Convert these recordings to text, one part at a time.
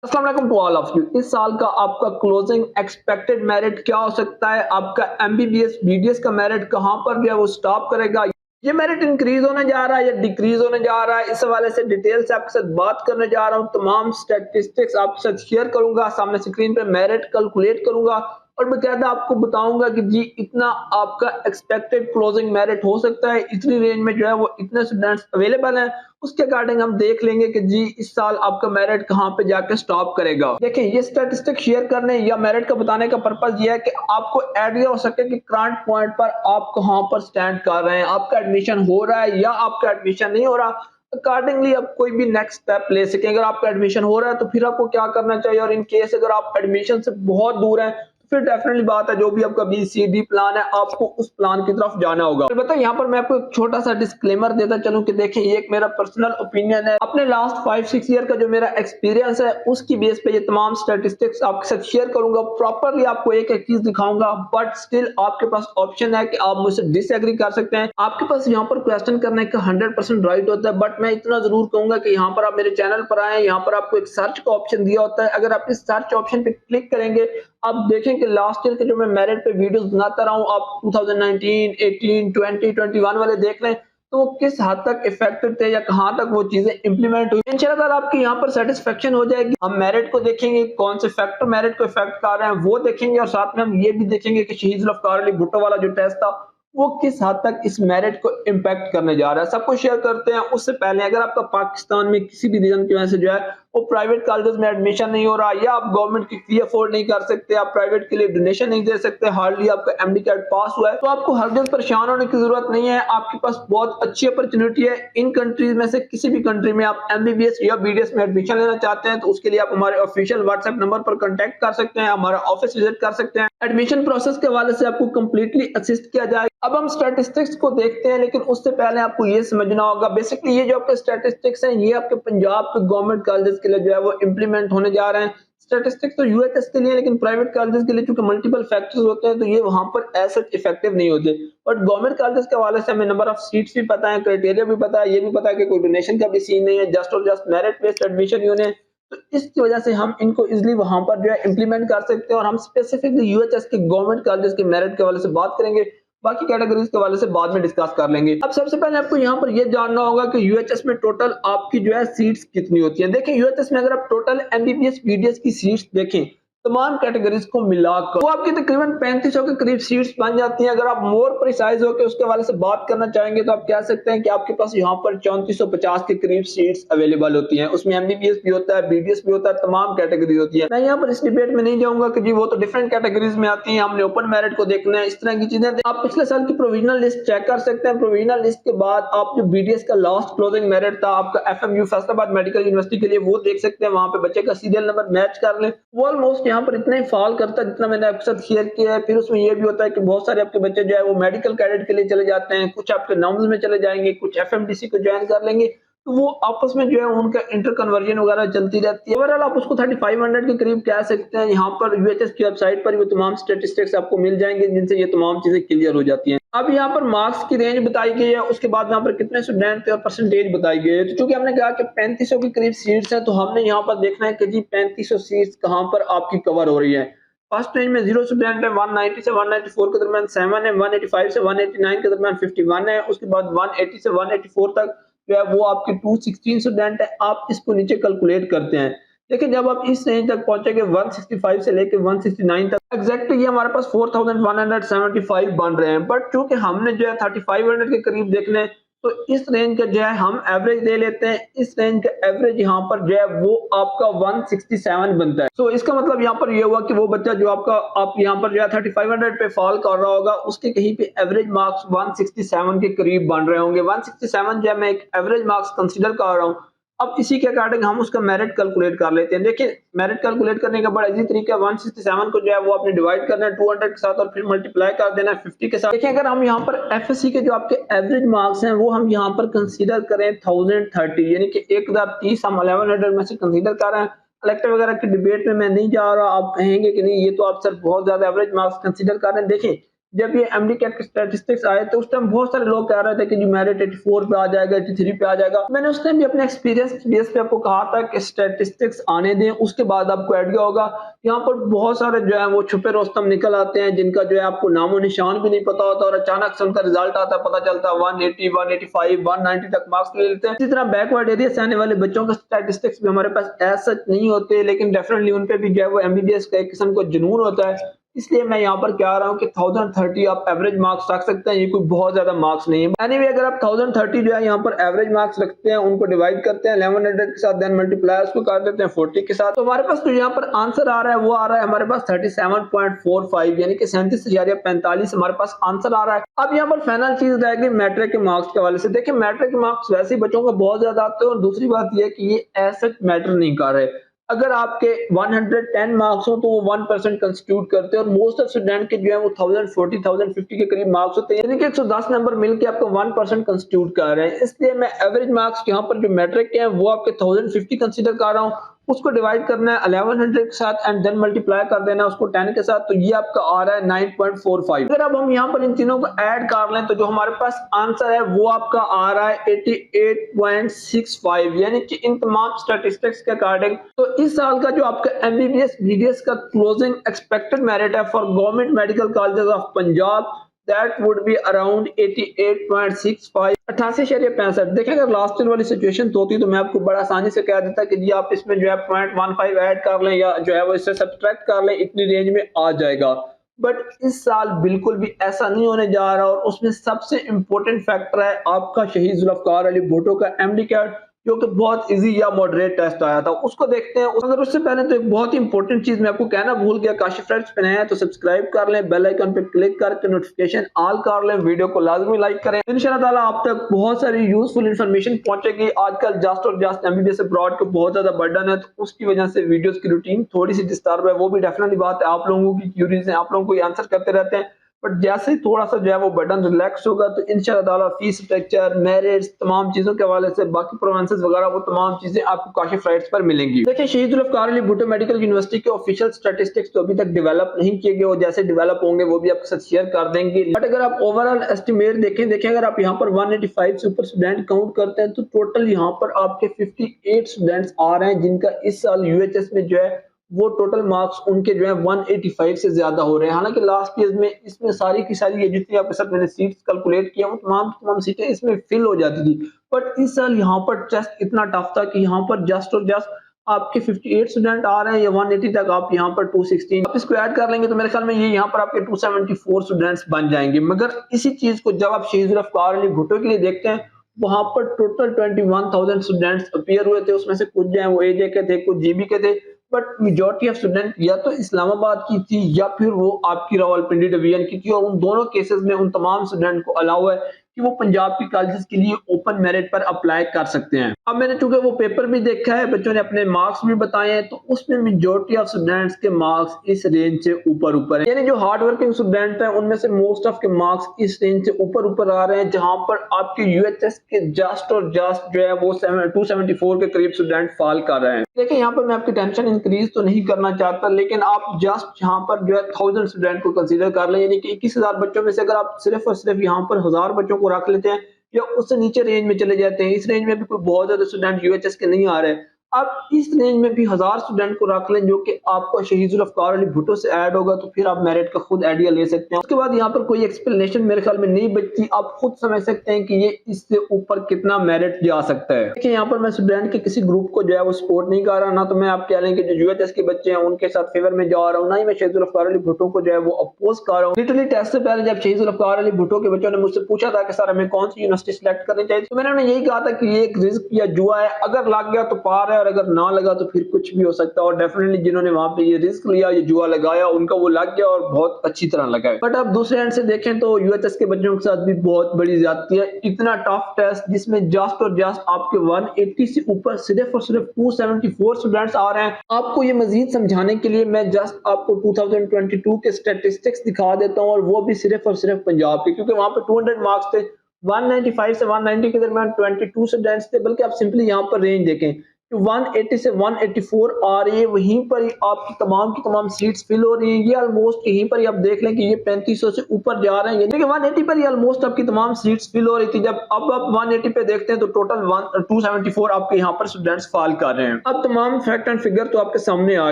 अस्सलाम वालेकुम to all of you. इस साल का आपका क्लोजिंग एक्सपेक्टेड मेरिट क्या हो सकता है? आपका एमबीबीएस बीडीएस का मेरिट कहां पर जो है वो स्टॉप करेगा? ये मेरिट इंक्रीज होने जा रहा है या डिक्रीज होने जा रहा है? इस हवाले से डिटेल से आपके साथ बात करने जा रहा हूं। तमाम स्टैटिस्टिक्स आपके साथ शेयर करूंगा, सामने स्क्रीन पे मेरिट कैलकुलेट करूंगा और बकायदा आपको बताऊंगा कि जी इतना आपका एक्सपेक्टेड क्लोजिंग मेरिट हो सकता है, इतनी रेंज में जो है वो इतने स्टूडेंट्स अवेलेबल हैं। उसके अकॉर्डिंग हम देख लेंगे कि जी इस साल आपका मेरिट कहां पे जाके स्टॉप करेगा। देखिए, ये स्टैटिस्टिक शेयर करने या मेरिट का बताने का पर्पस ये है कि आपको आइडिया हो सके कि करंट पॉइंट पर आप कहां पर स्टैंड कर रहे हैं, आपका एडमिशन हो रहा है या आपका एडमिशन नहीं हो रहा। अकॉर्डिंगली आप कोई भी नेक्स्ट स्टेप ले सकें। अगर आपका एडमिशन हो रहा है तो फिर आपको क्या करना चाहिए, और इन केस अगर आप एडमिशन से बहुत दूर हैं फिर डेफिनेटली बात है, जो भी आपका बी सी डी प्लान है आपको उस प्लान की तरफ जाना होगा। अलबत्ता यहाँ पर मैं आपको एक छोटा सा डिस्क्लेमर देता चलूं कि देखिए, ये एक मेरा पर्सनल ओपिनियन है। अपने लास्ट 5-6 ईयर का जो मेरा एक्सपीरियंस है उसकी बेस पे ये तमाम स्टैटिस्टिक्स आपके साथ शेयर करूंगा। प्रॉपरली आपको एक एक चीज दिखाऊंगा, बट स्टिल आपके पास ऑप्शन है कि आप मुझसे डिसएग्री कर सकते हैं। आपके पास यहाँ पर क्वेश्चन करने का 100% राइट होता है, बट मैं इतना जरूर कहूंगा कि यहाँ पर आप मेरे चैनल पर आए, यहाँ पर आपको एक सर्च का ऑप्शन दिया होता है। अगर आप इस सर्च ऑप्शन पे क्लिक करेंगे, आप देखें कि लास्ट ईयर के जो मैं मेरिट पे वीडियोस बनाता रहा हूं, आप 2019, 18, 20, 21 वाले देख लें तो वो किस हद तक इफेक्टिव थे या कहां तक वो चीजें इंप्लीमेंट हुई। इंशाल्लाह ताला आपकी यहाँ पर सेटिस्फेक्शन हो जाएगी। हम मेरिट को देखेंगे, कौन से फैक्टर मेरिट को इफेक्ट कर रहे हैं वो देखेंगे, और साथ में हम ये भी देखेंगे कि शहीद जुल्फकार अली भुट्टो वाला जो टेस्ट था वो किस हद तक इस मेरिट को इम्पैक्ट करने जा रहा है। सब कुछ शेयर करते हैं। उससे पहले अगर आपका पाकिस्तान में किसी भी रीजन की वजह से जो है वो प्राइवेट कॉलेजेस में एडमिशन नहीं हो रहा, या आप गवर्नमेंट की फी अफोर्ड नहीं कर सकते, आप प्राइवेट के लिए डोनेशन नहीं दे सकते, हार्डली आपका एमडी कार्ड पास हुआ है, तो आपको हरगिज़ परेशान होने की जरूरत नहीं है। आपके पास बहुत अच्छी अपॉर्चुनिटी है। इन कंट्रीज में से किसी भी कंट्री में आप एमबीबीएस या बीडीएस में एडमिशन लेना चाहते हैं तो उसके लिए आप हमारे ऑफिशियल व्हाट्सएप नंबर पर कॉन्टैक्ट कर सकते हैं, हमारा ऑफिस विजिट कर सकते हैं। एडमिशन प्रोसेस के हवाले से आपको कंप्लीटली असिस्ट किया जाएगा। अब हम स्टैटिस्टिक्स को देखते हैं, लेकिन उससे पहले आपको ये समझना होगा, बेसिकली ये जो आपके स्टैटिस्टिक्स हैं ये आपके पंजाब के गवर्नमेंट कॉलेजेस के लिए जो है वो इंप्लीमेंट होने जा रहे हैं। स्टैटिस्टिक्स तो यूएचएस के लिए, लेकिन प्राइवेट कॉलेजेस के लिए चूंकि मल्टीपल फैक्टर्स होते हैं तो ये वहां पर ऐसे इफेक्टिव नहीं होते। बट गवर्नमेंट कॉलेजेस के हवाले से हमें नंबर ऑफ सीट्स भी पता है, क्राइटेरिया भी पता है, ये भी पता है कि कोई डोनेशन का भी सीन नहीं है, जस्ट और just merit based admission union. तो इसकी वजह से हम इनको इजीली वहां पर जो है इंप्लीमेंट कर सकते हैं, और हम स्पेसिफिकली यूएचएस के गवर्नमेंट कॉलेजेस के मेरिट के हवाले से बात करेंगे। बाकी कैटेगरीज के हवाले से बाद में डिस्कस कर लेंगे। अब सबसे पहले आपको यहाँ पर यह जानना होगा कि यूएचएस में टोटल आपकी जो है सीट्स कितनी होती हैं। देखिए, यूएचएस में अगर आप टोटल एमबीबीएस बीडीएस की सीट्स देखें तमाम कैटेगरीज को मिलाकर, वो आपकी तकरीबन 3500 के करीब सीट्स बन जाती हैं। अगर आप मोर प्रिसाइज होकर उसके हवाले से बात करना चाहेंगे तो आप कह सकते हैं कि आपके पास यहाँ पर 3450 के करीब सीट्स अवेलेबल होती हैं। उसमें एमबीबीएस भी होता है, बीडीएस भी होता है, तमाम कैटेगरीज होती है। मैं यहाँ पर इस डिबेट में नहीं जाऊंगा कि जी वो तो डिफरेंट कैटेगरीज में आती है, हमने ओपन मेरिट को देखना है, इस तरह की चीजें। आप पिछले साल की प्रोविजनल लिस्ट चेक कर सकते हैं। प्रोविजनल लिस्ट के बाद आप जो बीडीएस का लास्ट क्लोजिंग मेरिट था आपका एफएमयू फैसलाबाद मेडिकल यूनिवर्सिटी के लिए, वो देख सकते हैं। वहां पे बच्चे का सीरियल नंबर मैच कर लें, वो ऑलमोस्ट यहाँ पर इतना ही फॉल करता है जितना मैंने आपके साथ शेयर किया है। फिर उसमें ये भी होता है कि बहुत सारे आपके बच्चे जो है वो मेडिकल कैडेट के लिए चले जाते हैं, कुछ आपके नॉर्म्स में चले जाएंगे, कुछ एफएमडीसी को ज्वाइन कर लेंगे, तो वो आपस में जो है उनका इंटर कन्वर्जन वगैरह चलती रहती है। ओवरऑल आप उसको 3500 के करीब कह सकते हैं। यहाँ पर यूएचएस की वेबसाइट पर वो तमाम स्टैटिस्टिक्स आपको मिल जाएंगे जिनसे ये तमाम चीजें क्लियर हो जाती हैं। अब यहाँ पर मार्क्स की रेंज बताई गई है, उसके बाद यहाँ पर कितने स्टूडेंट थे और परसेंटेज बताई गई है। तो चूंकि हमने कहा कि 3500 के करीब सीट्स हैं, तो हमने यहाँ पर देखना है कि जी 3500 सीट्स कहाँ पर आपकी कवर हो रही है। फर्स्ट रेंज में 0 स्टूडेंट है, 190 से 194 के दरमियान 7 है, 185 से 189 के दरमियान 51 है, उसके बाद 180 से 184 तक जो है वो आपके 216 स्टूडेंट है। आप इसको नीचे कैलकुलेट करते हैं। देखिए, जब आप इस रेंज तक पहुंचेंगे 165 से लेकर 169 तक, एग्जैक्टली ये हमारे पास 4175 बन रहे हैं। बट चूंकि हमने जो है 3500 के करीब देखने हैं, तो इस रेंज का जो है हम एवरेज ले लेते हैं। इस रेंज का एवरेज यहाँ पर जो है वो आपका 167 बनता है। तो इसका मतलब यहाँ पर ये हुआ कि वो बच्चा जो आप यहाँ पर जो है 3500 पे फॉल कर रहा होगा, उसके कहीं पे एवरेज मार्क्स 167 के करीब बन रहे होंगे। 167 जो है मैं एक एवरेज मार्क्स कंसिडर कर रहा हूँ। अब इसी के अकॉर्डिंग हम उसका मेरिट कैलकुलेट कर लेते हैं। देखिए, मेरिट कैलकुलेट करने का बड़ा इजी तरीका है। 167 को जो है वो आपने डिवाइड करना है 200 के साथ और फिर मल्टीप्लाई कर देना है 50 के साथ। देखिए, अगर हम यहाँ पर एफएससी के जो आपके एवरेज मार्क्स हैं वो हम यहाँ पर कंसीडर करें 1030, यानी कि 1030 हम 1100 में से कंसीडर कर रहे हैं। कलेक्टर वगैरह की डिबेट में मैं नहीं जा रहा। आप कहेंगे कि नहीं, ये तो आप सर बहुत ज्यादा एवरेज मार्क्स कंसीडर कर रहे हैं। देखिए, जब ये एमडी कैट के स्टैटिस्टिक्स आए तो उस टाइम बहुत सारे लोग कह रहे थे कि जी मेरिट 84 पे आ जाएगा, 83 पे आ जाएगा। मैंने उस टाइम भी अपने एक्सपीरियंस बेस पे आपको कहा था कि स्टैटिस्टिक्स आने दें, उसके बाद आपको आइडिया होगा। यहाँ पर बहुत सारे जो है वो छुपे रुस्तम निकल आते हैं जिनका जो है आपको नामो निशान भी नहीं पता होता और अचानक से उनका रिजल्ट आता है, पता चलता है 180, 185, 190 तक मार्क्स ले लेते हैं। इसी तरह बैकवर्ड एरिया से आने वाले बच्चों का स्टैटिस्टिक्स भी हमारे पास एज सच नहीं होते, लेकिन डेफिनेटली उन पे भी जो है वो एमबीबीएस का एक किस्म का जुनून होता है। इसलिए मैं यहाँ पर क्या आ रहा हूँ कि 1030 आप एवरेज मार्क्स रख सकते हैं, ये कोई बहुत ज्यादा मार्क्स नहीं है। एनीवे अगर आप 1030 जो है यहाँ पर एवरेज मार्क्स रखते हैं, उनको डिवाइड करते हैं 1100 के साथ, देन मल्टीप्लाई उसको कर देते हैं 40 के साथ, तो हमारे पास जो यहाँ पर आंसर आ रहा है वो आ रहा है हमारे पास 37.45 यानी कि 37.45 हमारे पास आंसर आ रहा है। अब यहाँ पर फाइनल चीज रहेगी मैट्रिक के मार्क्स के हवाले से। देखिए मैट्रिक के मार्क्स वैसे ही बच्चों को बहुत ज्यादा आते हैं और दूसरी बात यह है कि ये ऐसे मैटर नहीं कर रहे। अगर आपके 110 मार्क्स हो तो वो 1% कंस्टिट्यूट करते हैं और मोस्ट ऑफ स्टूडेंट के जो है वो 1040 1050 के करीब मार्क्स होते हैं, यानी कि 110 नंबर मिलके आपको 1% कंस्टिट्यूट कर रहे हैं। इसलिए मैं एवरेज मार्क्स यहाँ पर जो मैट्रिक के हैं वो आपके 1050 कंसीडर कर रहा हूँ, उसको डिवाइड करना है 1100 के साथ एंड देन मल्टीप्लाई कर देना उसको 10 के साथ, तो ये आपका आ रहा है 9.45। अगर अब हम यहाँ पर इन तीनों को ऐड कर लें तो जो हमारे पास आंसर है वो आपका आ रहा है 88.65, यानी कि इन तमाम स्टैटिस्टिक्स के अकॉर्डिंग तो इस साल का जो आपका एमबीबीएस बीडीएस का क्लोजिंग एक्सपेक्टेड मेरिट है for government medical colleges of Punjab that would be around 88.65, 88.65। देखें अगर लास्ट ईयर वाली सिचुएशन तो होती तो मैं आपको बड़ा आसानी से कह देता कि जी आप इसमें जो है 0.15 ऐड कर लें या जो है वो इससे सब्सट्रैक्ट कर लें, इतनी रेंज में आ जाएगा। बट इस साल बिल्कुल भी ऐसा नहीं होने जा रहा और उसमें सबसे इंपॉर्टेंट फैक्टर है आपका शहीद जुल्फकार अली भुट्टो का एमडी कैट, जो कि बहुत इजी या मॉडरेट टेस्ट आया था, उसको देखते हैं। अगर उससे पहले तो एक बहुत ही इंपॉर्टेंट चीज मैं आपको कहना भूल गया, काशिफ फ्रेंड्स पे नए हैं तो सब्सक्राइब कर लें, बेल आइकन पे क्लिक करके नोटिफिकेशन ऑल कर लें, वीडियो को लाजमी लाइक करें। इंशाल्लाह ताला आप तक बहुत सारी यूजफुल इंफॉर्मेशन पहुंचेगी। आजकल जस्ट और जस्ट एमबीबीएस अब्रॉड को बहुत ज्यादा बर्डन है तो उसकी वजह से वीडियोस की रूटीन थोड़ी सी डिस्टर्ब है, वो भी डेफिनेटली बात है, आप लोगों की क्यूरीज है, आप लोगों को आंसर करते रहते हैं। बट जैसे ही थोड़ा सा जो है वो बटन रिलैक्स होगा तो इंशाल्लाह ताला फीस स्ट्रक्चर मेरिट्स तमाम चीजों के हवाले से बाकी प्रोवेंसेस वगैरह वो तमाम चीजें आपको काशिफ राइट्स पर मिलेंगी। देखिए शहीद जुल्फकार अली भुट्टो मेडिकल यूनिवर्सिटी के ऑफिशियल स्टैटिस्टिक्स तो अभी तक डेवलप नहीं किए गए और जैसे डेवलप होंगे वो भी आपके साथ शेयर कर देंगे। बट अगर आप ओवरऑल एस्टिमेट देखें अगर आप यहाँ पर 185 से ऊपर स्टूडेंट काउंट करते हैं तो टोटल यहाँ पर आपके 58 स्टूडेंट्स आ रहे हैं जिनका इस साल यूएचएस में जो है वो टोटल मार्क्स उनके जो है 185 से ज्यादा हो रहे हैं। हालांकि लास्ट ईयर में इसमें सारी की सारी ये जितनी आपके साथ मैंने सीट्स कैलकुलेट किया वो तमाम सीटें इसमें फिल हो जाती थी। बट इस साल यहाँ पर टेस्ट इतना टफ था कि यहाँ पर जस्ट और जस्ट आपके 58 स्टूडेंट आ रहे हैं या 180 तक, आप यहाँ पर 216 आप इसको ऐड कर लेंगे तो मेरे ख्याल में ये यहाँ पर आपके 274 स्टूडेंट्स बन जाएंगे। मगर इसी चीज को जब आप शहीद जुल्फकार अली भुट्टो के लिए देखते हैं वहां पर टोटल 21,000 स्टूडेंट्स अपीयर हुए थे, उसमें से कुछ जो है वो एजे के थे, कुछ जीबी के थे, बट मेजॉरिटी ऑफ स्टूडेंट या तो इस्लामाबाद की थी या फिर वो आपकी रावलपिंडी डिवीजन की थी और उन दोनों केसेस में उन तमाम स्टूडेंट को अलाउ है कि वो पंजाब की कॉलेजेस के लिए ओपन मेरिट पर अप्लाई कर सकते हैं। अब मैंने चूंकि वो पेपर भी देखा है, बच्चों ने अपने मार्क्स भी बताए हैं, तो उसमें मेजॉरिटी ऑफ स्टूडेंट्स के मार्क्स इस रेंज से ऊपर है, यानी जो हार्ड वर्किंग स्टूडेंट हैं उनमें से मोस्ट ऑफ के मार्क्स इस रेंज से ऊपर आ रहे हैं, जहां पर आपके यूएचएस के जस्ट और जस्ट जो है वो 274 के करीब स्टूडेंट फॉल कर रहे हैं। देखिए यहाँ पर मैं आपकी टेंशन इंक्रीज तो नहीं करना चाहता, लेकिन आप जस्ट यहाँ पर जो है 1000 स्टूडेंट को कंसीडर कर लें, यानी कि 21,000 बच्चों में से अगर आप सिर्फ और सिर्फ यहाँ पर 1000 बच्चों को रख लेते हैं या उससे नीचे रेंज में चले जाते हैं, इस रेंज में भी कोई बहुत ज्यादा स्टूडेंट यूएचएस के नहीं आ रहे, अब इस रेंज में भी 1000 स्टूडेंट को रख लें जो कि आपका शहीद जुल्फकार अली भुट्टो से ऐड होगा, तो फिर आप मेरिट का खुद आइडिया ले सकते हैं। उसके बाद यहाँ पर कोई एक्सप्लेनेशन मेरे ख्याल में नहीं बचती, आप खुद समझ सकते हैं कि ये इससे ऊपर कितना मेरिट जा सकता है। देखिए यहाँ पर मैं स्टूडेंट के किसी ग्रुप को जो है वो सपोर्ट नहीं कर रहा, ना तो मैं आप कह लें कि जो यूएचएस के बच्चे हैं उनके साथ फेवर में जा रहा हूँ, ना ही मैं शहीद जुल्फकार अली भुट्टो को जो है वो अपोज कर रहा हूँ। लिटरली टेस्ट से पहले जब शहीद जुल्फकार अली भुट्टो के बच्चों ने मुझसे पूछा था कि सर हमें कौन सी यूनिवर्सिटी सिलेक्ट करनी चाहिए, तो मैंने उन्हें यही कहा था कि ये एक रिस्क या जुआ है, अगर लग गया तो पार है और अगर ना लगा तो फिर कुछ भी हो सकता है। और डेफिनेटली जिन्होंने वहां पे ये रिस्क लिया, ये जुआ लगाया, उनका वो लग गया और बहुत अच्छी तरह लगा है। बट अब दूसरे एंड से देखें तो यूएचएस के बच्चों के साथ भी बहुत बड़ी ज्यादती है। इतना टफ टेस्ट जिसमें जस्ट और जस्ट आपके 180 से ऊपर सिर्फ और सिर्फ 274 स्टूडेंट्स आ रहे हैं। आपको ये मजीद समझाने के लिए मैं जस्ट आपको 2022 के स्टैटिस्टिक्स दिखा देता हूँ, और वो भी सिर्फ और सिर्फ पंजाब के, क्योंकि वहां पे 200 मार्क्स थे, 195 से 190 के दरमियान 22 स्टूडेंट्स थे। बल्कि आप सिंपली यहाँ पर रेंज देखें 180 से 184 आ रही है, वहीं पर ही आपकी की तमाम सीट्स फिल हो रही हैं। ये ऑलमोस्ट यहीं पर ही आप देख लें कि ये 3500 से ऊपर जा रहे हैं, यानी कि 180 पर ही ऑलमोस्ट आपकी तमाम सीट्स फिल हो रही थी। जब अब आप 180 पे देखते हैं तो टोटल 274 आपके यहाँ पर स्टूडेंट्स फॉल कर रहे हैं। अब तमाम फैक्ट एंड फिगर तो आपके सामने आ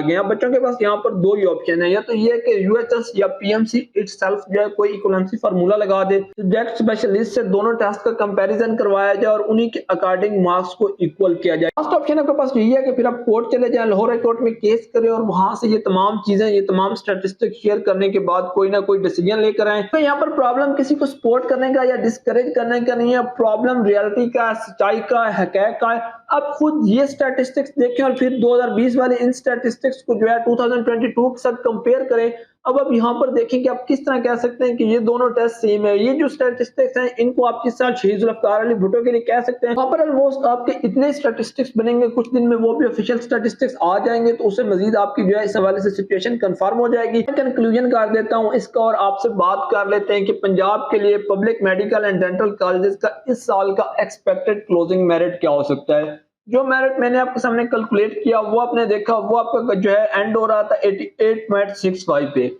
गए हैं। बच्चों के पास यहाँ पर दो ही ऑप्शन है, या तो ये कि यूएचएस या पीएमसी इटसेल्फ जो है कोई इक्विवेलेंसी फार्मूला लगा दे, सब्जेक्ट स्पेशलिस्ट से दोनों टेस्ट का कंपैरिजन करवाया जाए और उन्हीं के अकॉर्डिंग मार्क्स को इक्वल किया जाए। लास्ट ऑप्शन आपके पास यही है कि फिर आप कोर्ट चले जाएं, लाहौर हाई कोर्ट में केस करें और वहां से ये तमाम चीजें, ये तमाम स्टैटिस्टिक्स शेयर करने के बाद कोई ना कोई डिसीजन लेकर आए। तो यहाँ पर प्रॉब्लम किसी को सपोर्ट करने का या डिस्करेज करने का नहीं है, प्रॉब्लम रियलिटी का, सच्चाई का, हकीकत का है। अब खुद ये स्टैटिस्टिक्स देखें और फिर 2020 वाले इन स्टैटिस्टिक्स को जो है 2022 के साथ कंपेयर करें। अब आप यहाँ पर देखें कि आप किस तरह कह सकते हैं कि ये दोनों टेस्ट सेम है। ये जो स्टैटिस्टिक्स हैं इनको आप किस तरह शहीद जुल्फकार अली भुट्टो के लिए कह सकते हैं। वहां पर ऑलमोस्ट आपके इतने स्टैटिस्टिक्स बनेंगे, कुछ दिन में वो भी ऑफिशियल स्टैटिस्टिक्स आ जाएंगे, तो उससे मजीद आपकी जो है इस हवाले से सिचुएशन कंफर्म हो जाएगी। मैं कंक्लूजन कर देता हूँ इसका और आपसे बात कर लेते हैं कि पंजाब के लिए public medical and dental colleges का इस साल का एक्सपेक्टेड क्लोजिंग मेरिट क्या हो सकता है। जो मेरिट मैंने आपके सामने कैलकुलेट किया वो आपने देखा, वो आपका जो है एंड हो रहा था 88.65 पे।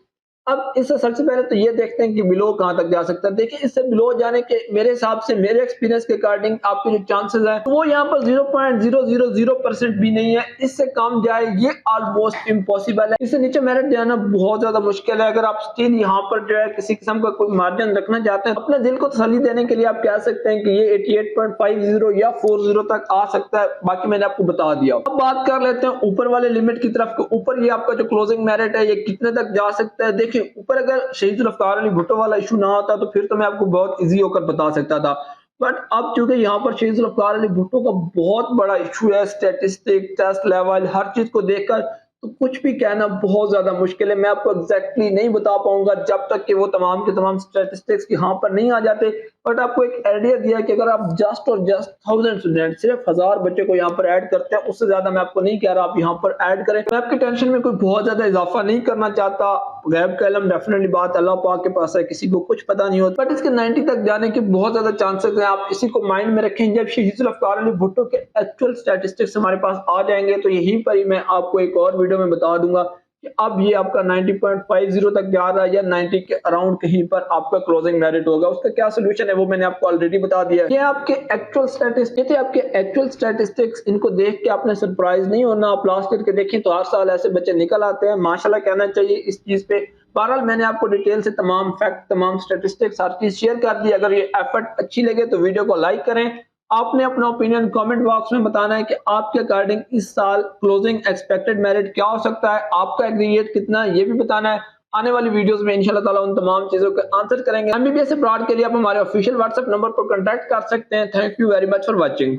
अब इससे सबसे पहले तो ये देखते हैं कि बिलो कहां तक जा सकता है। देखिए इससे बिलो जाने के मेरे हिसाब से, मेरे एक्सपीरियंस के अकॉर्डिंग आपके जो चांसेस हैं वो यहाँ पर 0.000% भी नहीं है। इससे कम जाए ये ऑलमोस्ट इम्पॉसिबल है। इससे नीचे मेरिट जाना बहुत ज्यादा मुश्किल है। अगर आप स्टिल यहाँ पर जो है किसी किस्म का कोई मार्जिन रखना चाहते हैं, अपने दिल को तसल्ली देने के लिए आप कह सकते हैं कि ये 88.50 या 40 तक आ सकता है। बाकी मैंने आपको बता दिया। अब बात कर लेते हैं ऊपर वाले लिमिट की तरफ। ऊपर ये आपका जो क्लोजिंग मेरिट है ये कितने तक जा सकता है। देखिए ऊपर अगर शहीद जुल्फकार अली भुट्टो वाला इशू ना होता तो फिर तो मैं आपको बहुत इजी होकर बता सकता था, बट अब चूंकि यहाँ पर शहीद जुल्फकार अली भुट्टो का बहुत बड़ा इशू है, स्टैटिस्टिक, टेस्ट लेवल, हर चीज को देखकर तो कुछ भी कहना बहुत ज्यादा मुश्किल है। मैं आपको एग्जैक्टली नहीं बता पाऊंगा जब तक कि वो तमाम के तमाम स्टैटिस्टिक्स यहाँ पर नहीं आ जाते, बट आपको एक आइडिया दिया कि अगर आप जस्ट और जस्ट 1000 स्टूडेंट, सिर्फ 1000 बच्चे को यहाँ पर ऐड करते हैं, उससे ज्यादा मैं आपको नहीं कह रहा आप यहाँ पर ऐड करें। मैं आपकी टेंशन में कोई बहुत ज्यादा इजाफा नहीं करना चाहता। गैब का इल्म डेफिनेटली बात अल्लाह पाक के पास है, किसी को कुछ पता नहीं होता, बट इसके 90 तक जाने के बहुत ज्यादा चांसेस हैं। आप इसी को माइंड में रखें। जब शहीद जुल्फकार अली भुट्टो के एक्चुअल स्टैटिस्टिक्स हमारे पास आ जाएंगे तो यहीं पर ही मैं आपको एक और वीडियो में बता दूंगा कि अब ये आपका 90.50 तक जा रहा है या 90 के अराउंड कहीं पर आपका क्लोजिंग मेरिट होगा। उसका क्या सोल्यूशन है वो मैंने आपको ऑलरेडी बता दिया है। ये आपके एक्चुअल स्टैटिस्टिक्स थे, आपके एक्चुअल स्टैटिस्टिक्स। इनको देख के आपने सरप्राइज नहीं होना। आप लास्ट ईयर के देखें तो हर साल ऐसे बच्चे निकल आते हैं, माशाल्लाह कहना चाहिए इस चीज पे। बहरहाल मैंने आपको डिटेल से तमाम फैक्ट, तमाम स्टैटिस्टिक्स, हर चीज शेयर कर दी। अगर ये एफर्ट अच्छी लगे तो वीडियो को लाइक करें। आपने अपना ओपिनियन कमेंट बॉक्स में बताना है कि आपके अकॉर्डिंग इस साल क्लोजिंग एक्सपेक्टेड मेरिट क्या हो सकता है, आपका एग्रीगेट कितना है ये भी बताना है। आने वाली वीडियोस में इंशाल्लाह ताला उन तमाम चीजों का आंसर करेंगे। एमबीबीएस अब्रॉड के लिए आप हमारे ऑफिशियल व्हाट्सएप नंबर पर कांटेक्ट कर सकते हैं। Thank you very much for watching.